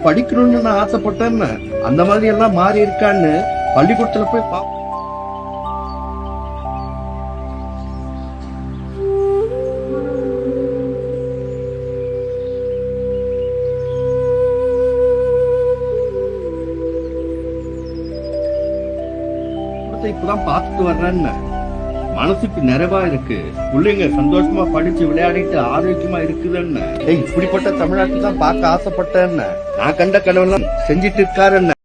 படிக்கணும்னு நான் ஆசைப்பட்டேன்னு அந்த மாதிரி எல்லாம் மாறி இருக்கான்னு பள்ளிக்கூடத்துல போய் இப்பதான் பாத்துட்டு வர்றேன்னு மனசுக்கு நிறைவா இருக்கு. பிள்ளைங்க சந்தோஷமா படிச்சு விளையாடிட்டு ஆரோக்கியமா இருக்குதுன்னு இப்படிப்பட்ட தமிழ்நாட்டில் தான் பார்க்க ஆசைப்பட்டேன்னு நான் கண்ட கடவுள் செஞ்சிட்டு இருக்காருன்னு